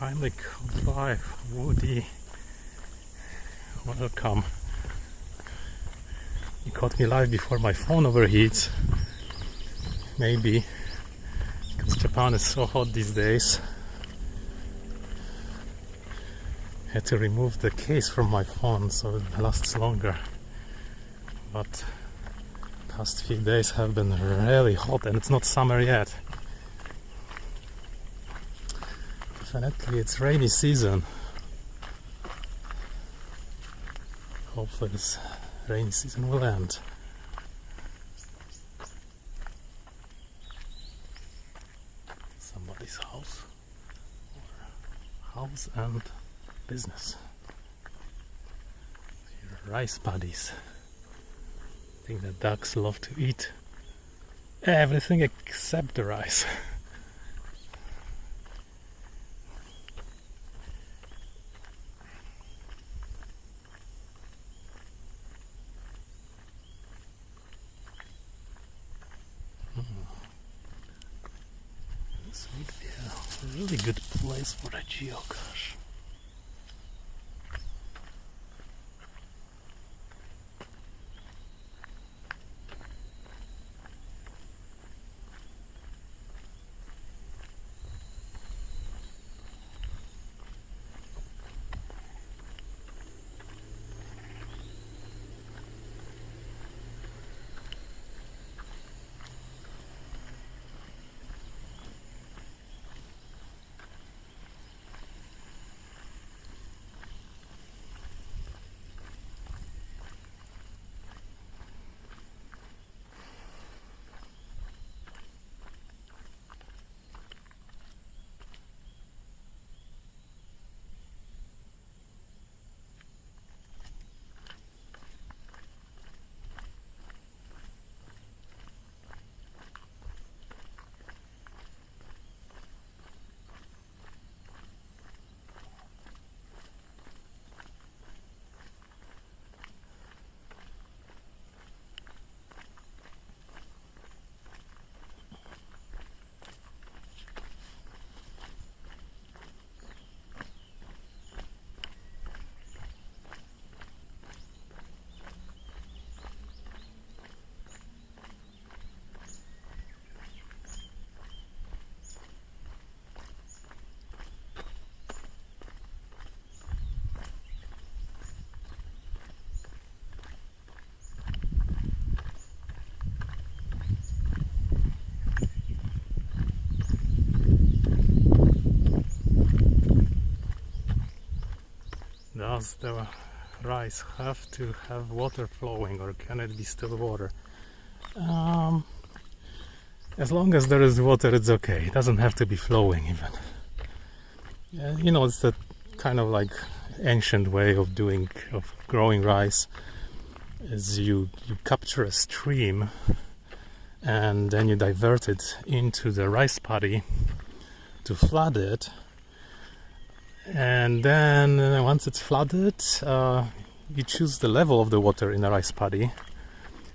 finally come by. Woody, welcome. You caught me live before my phone overheats. Maybe because Japan is so hot these days. I had to remove the case from my phone so it lasts longer. But past few days have been really hot and it's not summer yet. Definitely it's rainy season. Hopefully this rainy season will end. Somebody's house or house and business. Here are rice paddies. I think the ducks love to eat everything except the rice. This would be a really good place for a geocache. Does the rice have to have water flowing or can it be still water? As long as there is water it's okay, it doesn't have to be flowing even. You know, it's that kind of like ancient way of growing rice is you capture a stream and then you divert it into the rice paddy to flood it. And then once it's flooded, you choose the level of the water in the rice paddy.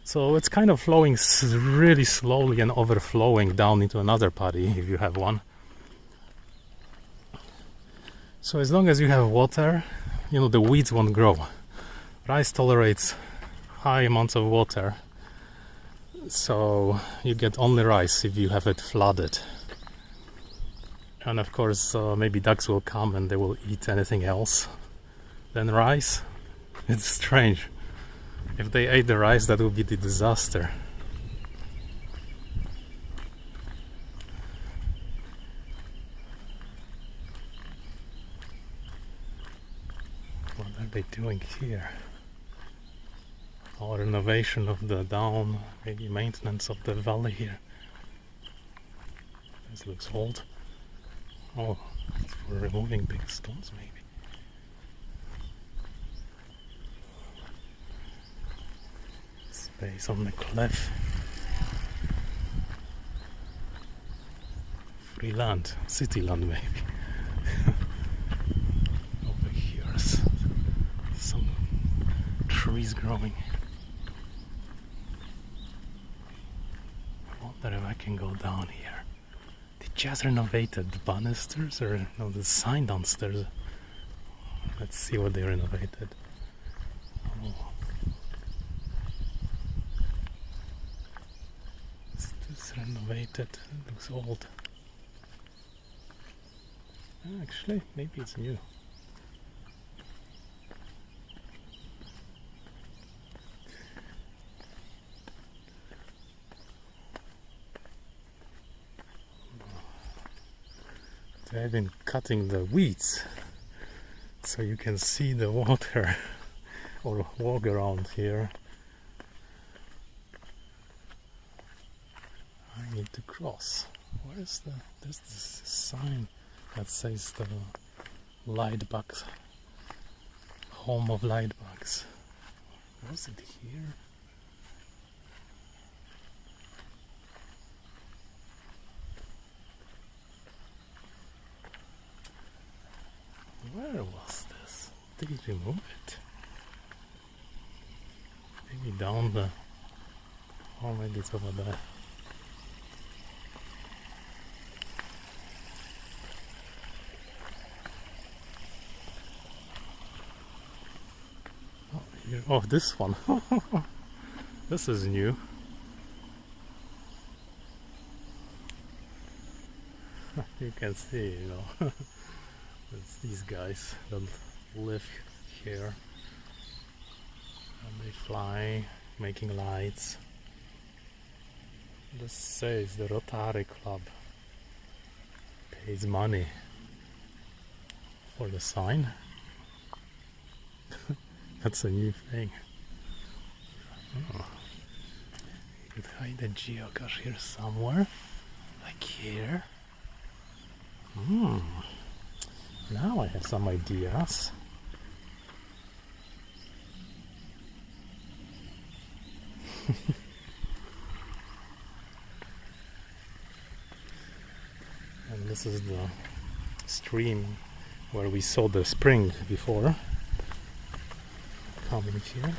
So it's kind of flowing really slowly and overflowing down into another paddy if you have one. So as long as you have water, you know, the weeds won't grow. Rice tolerates high amounts of water. So you get only rice if you have it flooded. And of course, maybe ducks will come and they will eat anything else than rice. It's strange. If they ate the rice, that would be the disaster. What are they doing here? Or renovation of the down, maybe maintenance of the valley here. This looks old. Oh, it's for removing big stones maybe. Space on the cliff. Free land, city land maybe. Over here is some trees growing. I wonder if I can go down here. Did just renovated the banisters, or no, the sign downstairs. Let's see what they renovated. Oh. Is this renovated? It looks old. Actually, maybe it's new. They've been cutting the weeds so you can see the water or walk around here. I need to cross. Where is there's this sign that says the light bugs, home of light bugs. Was it here? Where was this? Did he remove it? Maybe down the... Oh, maybe it's over there. Oh, here. Oh, this one. This is new. You can see, you know. It's these guys that live here, and they fly, making lights. This says the Rotary Club pays money for the sign. That's a new thing. Oh. You could hide a geocache here somewhere, like here. Now I have some ideas. And this is the stream where we saw the spring before. Coming here.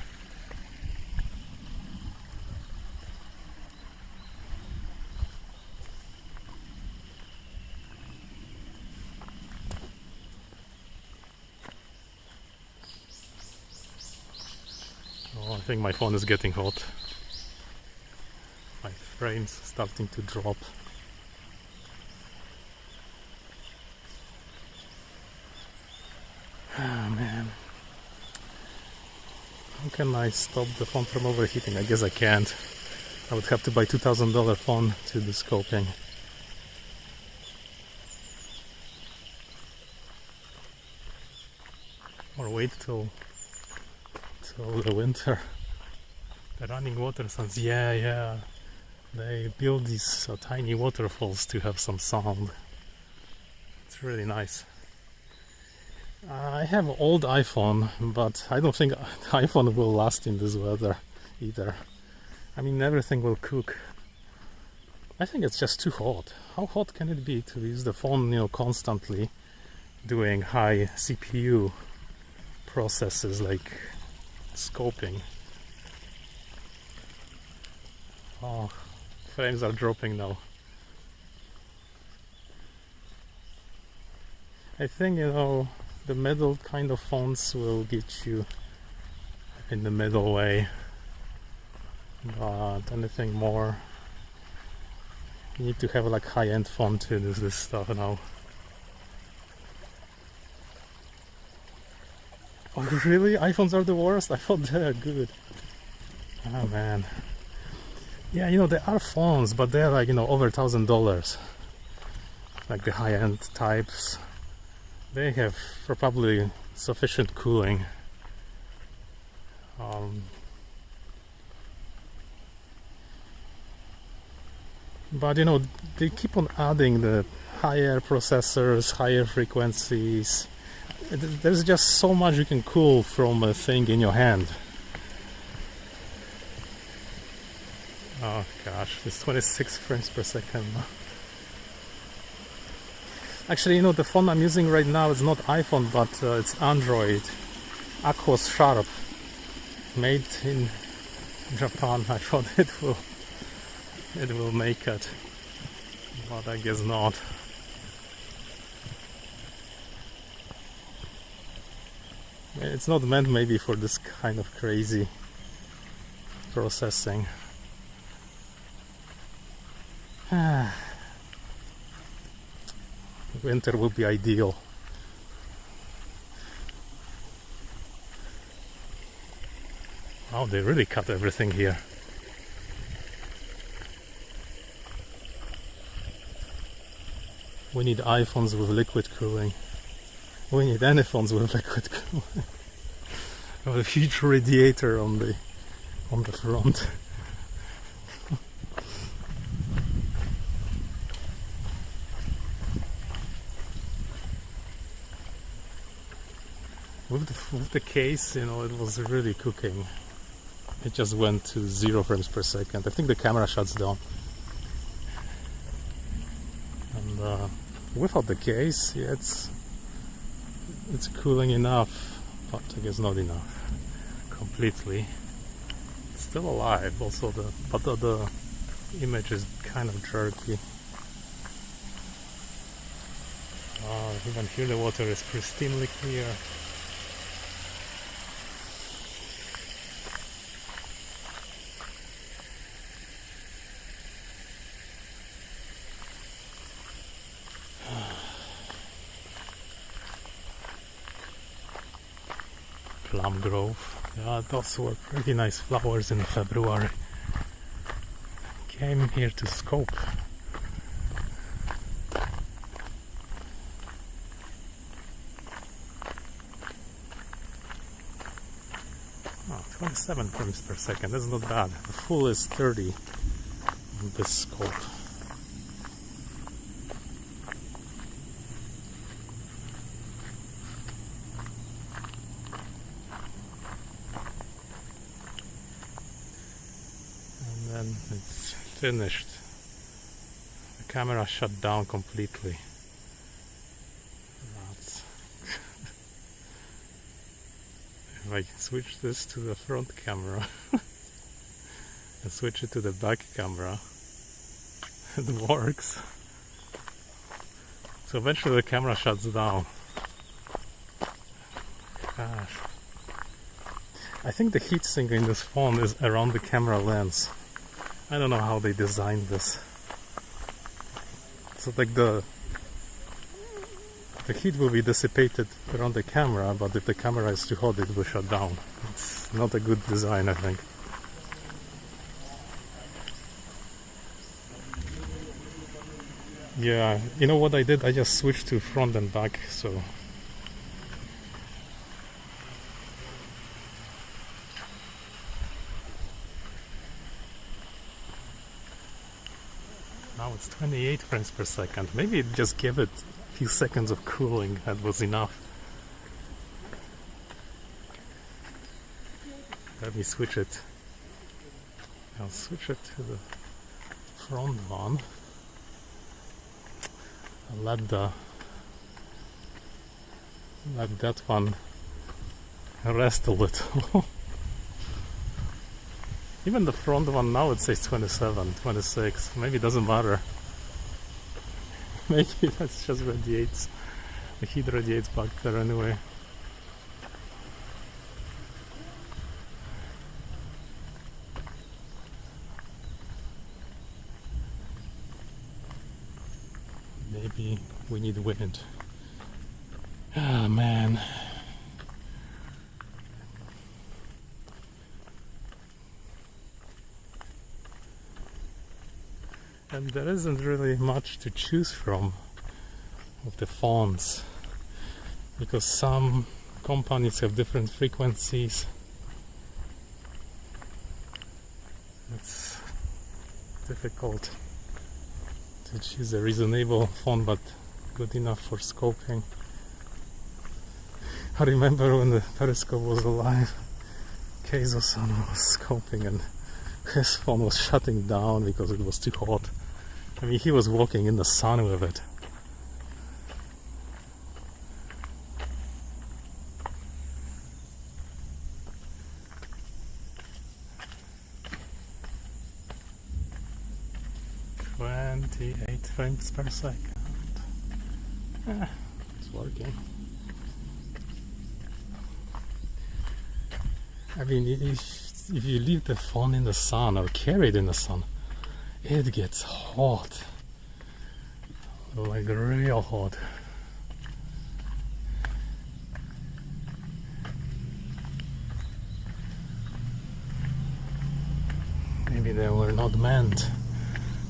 Oh, I think my phone is getting hot. My frame's starting to drop. Ah, man. How can I stop the phone from overheating? I guess I can't. I would have to buy $2,000 phone to do scoping. Or wait till the winter. The running water sounds, yeah. They build these tiny waterfalls to have some sound. It's really nice. I have an old iPhone, but I don't think iPhone will last in this weather either. I mean, everything will cook. I think it's just too hot. How hot can it be to use the phone, you know, constantly doing high CPU processes like scoping? Oh, frames are dropping now. I think, you know, the middle kind of fonts will get you in the middle way, but anything more, you need to have like high-end font to do this stuff now. Oh really? iPhones are the worst? I thought they are good. Oh man. Yeah, you know, there are phones, but they're like, you know, over $1,000. Like the high-end types. They have probably sufficient cooling. But you know, they keep on adding the higher processors, higher frequencies. There's just so much you can cool from a thing in your hand. Oh gosh, it's 26 frames per second. Actually, you know, the phone I'm using right now is not iPhone, but it's Android. Aquos Sharp, made in Japan. I thought it will make it. but I guess not. It's not meant maybe for this kind of crazy processing. Winter will be ideal. Oh, they really cut everything here. We need iPhones with liquid cooling. We need any phones with liquid cooling. A huge radiator on the front. With the case, you know, it was really cooking. It just went to 0 frames per second. I think the camera shuts down. And without the case, yeah, it's cooling enough, but I guess not enough completely. It's still alive. Also, the image is kind of jerky. Even here the water is pristinely clear. Plum Grove. Yeah, those were pretty nice flowers in February. Came here to scope. Oh, 27 frames per second, that's not bad. The full is 30 on this scope. And it's finished. The camera shut down completely. That's if I can switch this to the front camera and switch it to the back camera, it works. So eventually the camera shuts down. Gosh. I think the heatsink in this phone is around the camera lens. I don't know how they designed this. So like the heat will be dissipated around the camera, but if the camera is too hot, it will shut down. It's not a good design, I think. Yeah, you know what I did? I just switched to front and back, so now it's 28 frames per second. Maybe it just gave it a few seconds of cooling. That was enough. Let me switch it. I'll switch it to the front one. I'll let that one rest a little. Even the front one now it says 27, 26. Maybe it doesn't matter. Maybe that's just radiates. The heat radiates back there anyway. Maybe we need wind. Ah, man. And there isn't really much to choose from of the phones, because some companies have different frequencies. It's difficult to choose a reasonable phone but good enough for scoping. I remember when the periscope was alive, Keizo-san was scoping and his phone was shutting down because it was too hot. I mean, he was walking in the sun with it. 28 frames per second. It's working. I mean, if you leave the phone in the sun or carry it in the sun, it gets hot. Like real hot. Maybe they were not meant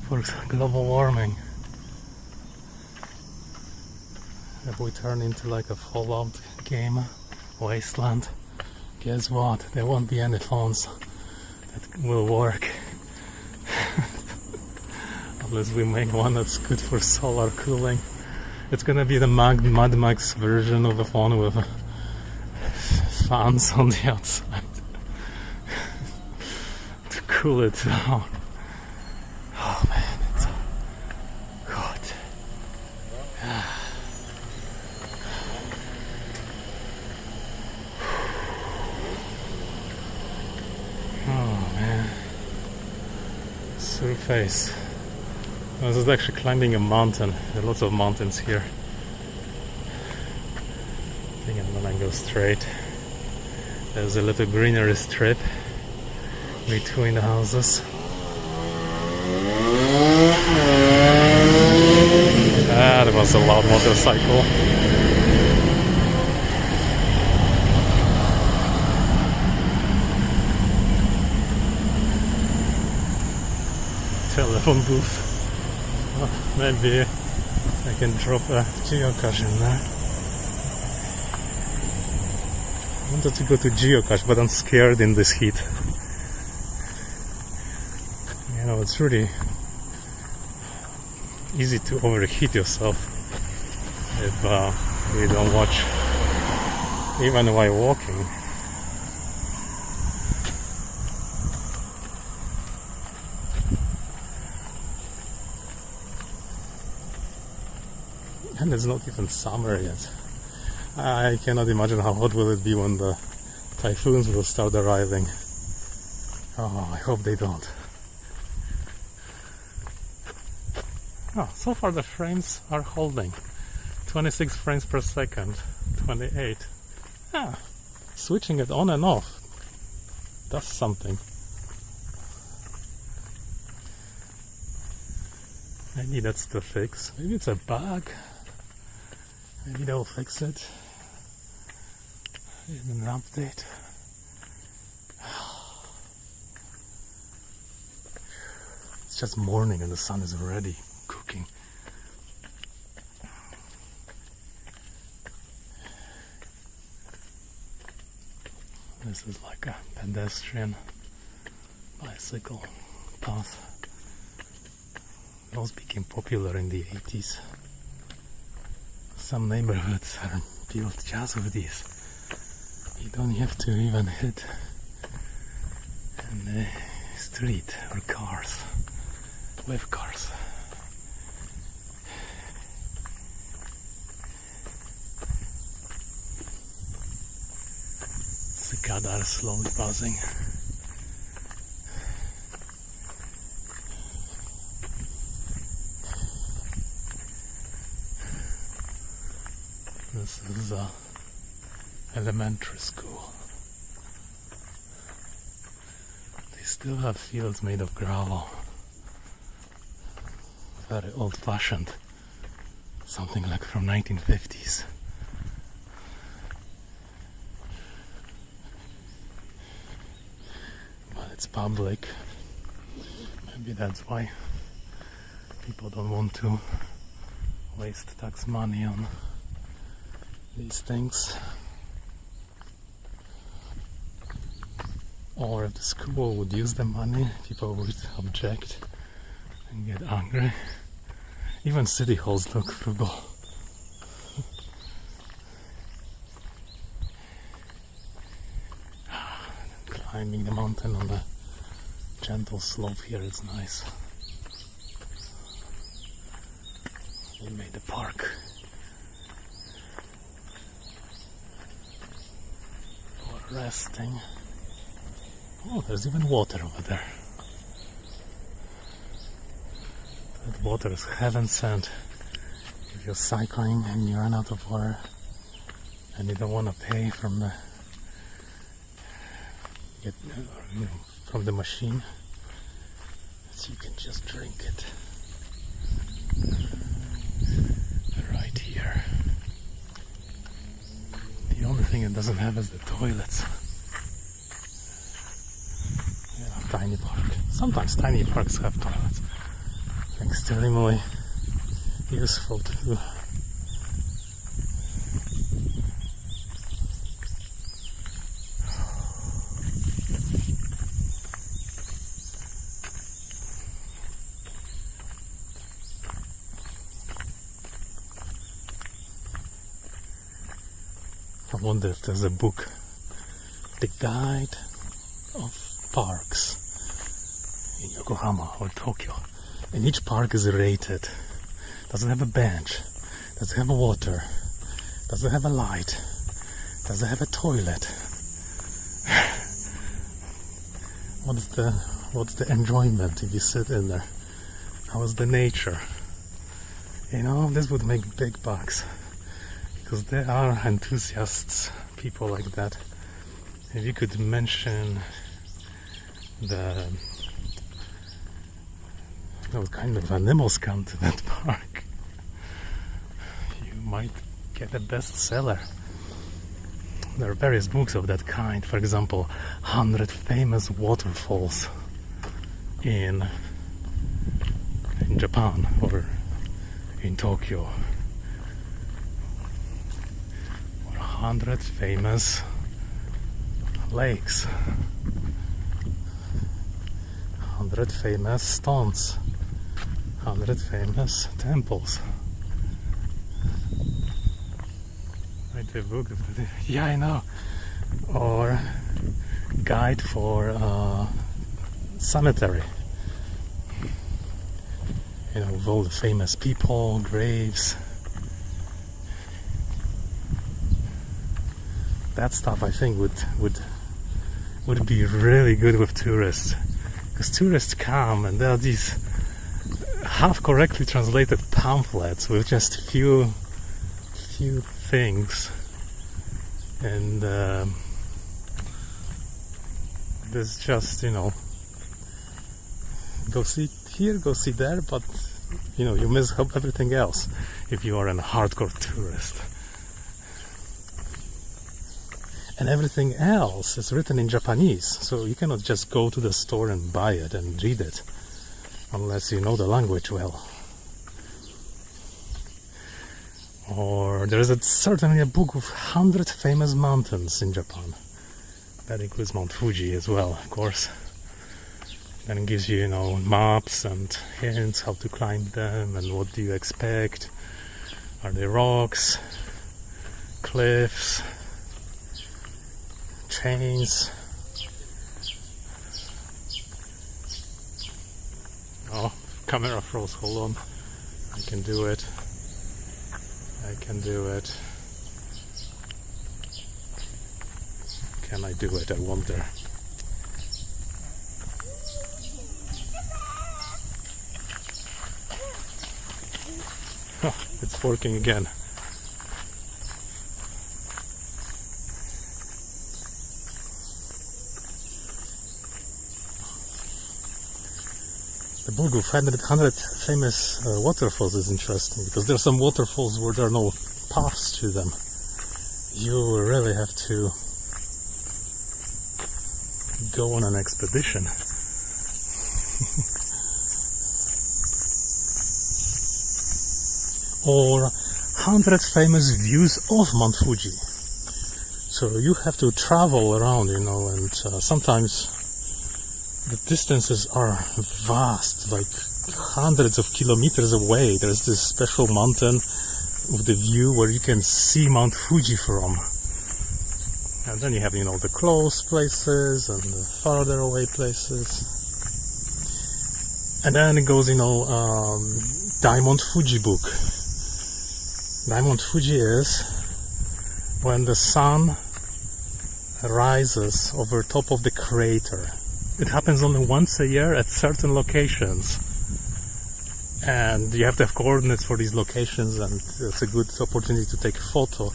for global warming. If we turn into like a Fallout game, wasteland, guess what? There won't be any phones that will work. Unless we make one that's good for solar cooling. It's gonna be the Mad Max version of the phone with fans on the outside to cool it down. Oh man, it's hot. Oh man, surface. This is actually climbing a mountain. There are lots of mountains here. I think I'm gonna go straight. There's a little greenery strip between the houses. That was a loud motorcycle. Telephone booth. Maybe I can drop a geocache in there. I wanted to go to geocache, but I'm scared in this heat. You know, it's really easy to overheat yourself if you don't watch, even while walking. And it's not even summer yet. I cannot imagine how hot will it be when the typhoons will start arriving. Oh, I hope they don't. Oh, so far the frames are holding. 26 frames per second, 28. Switching it on and off does something. Maybe that's the fix. Maybe it's a bug. Maybe they'll fix it in an update. It's just morning and the sun is already cooking. This is like a pedestrian bicycle path. Those became popular in the 80s. Some neighborhoods are built just with these. You don't have to even hit the street or cars, with cars. Cicada are slowly buzzing. This is a elementary school. They still have fields made of gravel. Very old-fashioned. Something like from 1950s. But it's public. Maybe that's why people don't want to waste tax money on these things. Or if the school would use the money, people would object and get angry. Even city halls look frugal. Climbing the mountain on a gentle slope here is nice. We made a park for resting. Oh, there's even water over there. That water is heaven sent. If you're cycling and you run out of water and you don't want to pay from the from the machine, so you can just drink it right here. The only thing it doesn't have is the toilets. Yeah, tiny park. Sometimes tiny parks have toilets. Extremely useful too. I wonder if there's a book, The Guide of Parks in Yokohama or Tokyo, and each park is rated. Does it have a bench? Does it have a water? Does it have a light? Does it have a toilet? What's the enjoyment if you sit in there? How is the nature? You know, this would make big bucks. Because there are enthusiasts, people like that. If you could mention what kind of animals come to that park, you might get a bestseller. There are various books of that kind. For example, 100 famous waterfalls in Japan or in Tokyo. 100 famous lakes, 100 famous stones, 100 famous temples. Write a book. Yeah, I know. Or guide for cemetery. You know, with all the famous people, graves. That stuff I think would be really good with tourists, because tourists come and there are these half correctly translated pamphlets with just few things, and there's just, you know, go see here, go see there, but you know, you miss everything else if you are a hardcore tourist. And everything else is written in Japanese, so you cannot just go to the store and buy it and read it unless you know the language well. Or there is certainly a book of 100 famous mountains in Japan. That includes Mount Fuji as well, of course. Then it gives you, you know, maps and hints how to climb them and what do you expect. Are they rocks, cliffs, chains? Oh, camera froze, hold on. I can do it. Can I do it? I wonder. Oh, it's working again. The book of 100 famous waterfalls is interesting, because there are some waterfalls where there are no paths to them. You really have to go on an expedition. Or 100 famous views of Mount Fuji. So you have to travel around, you know, and sometimes the distances are vast, like hundreds of kilometers away. There's this special mountain with the view where you can see Mount Fuji from. And then you have, you know, the close places and the farther away places. And then it goes, you know, Diamond Fuji book. Diamond Fuji is when the sun rises over top of the crater. It happens only once a year at certain locations. and you have to have coordinates for these locations, and it's a good opportunity to take a photo.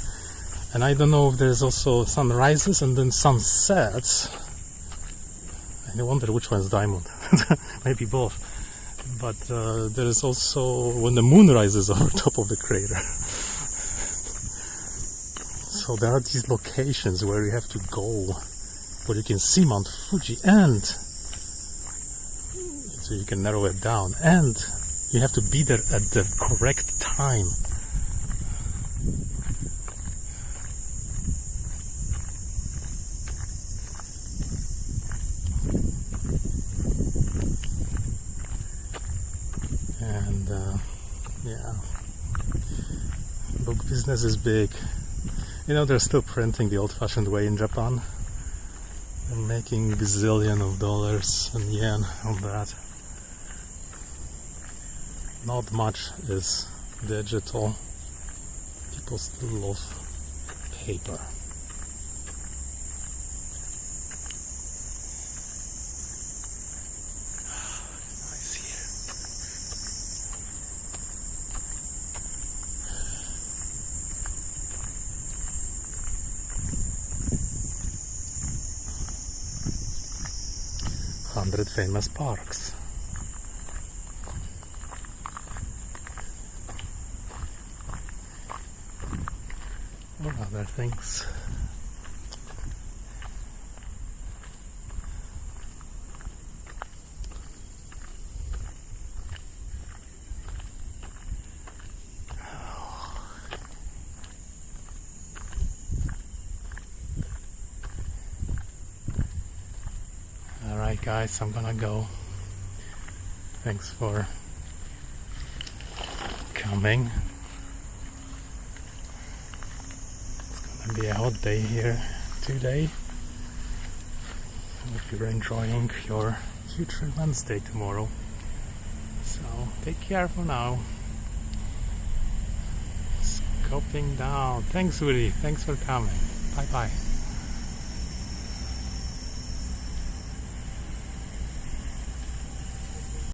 And I don't know if there's also sunrises and then sunsets. I wonder which one's diamond. Maybe both. But there is also when the moon rises over top of the crater. So there are these locations where you have to go, where you can see Mount Fuji, and so you can narrow it down, and you have to be there at the correct time. And yeah, book business is big. You know, they're still printing the old-fashioned way in Japan. They're making gazillion of dollars and yen on that. Not much is digital. People still love paper. Nice here. "100 famous parks." Or other things. Alright guys, I'm gonna go. Thanks for coming. It's gonna be a hot day here today. I hope you're enjoying your future Wednesday tomorrow. So take care for now. Scoping down. Thanks Woody, thanks for coming. Bye bye.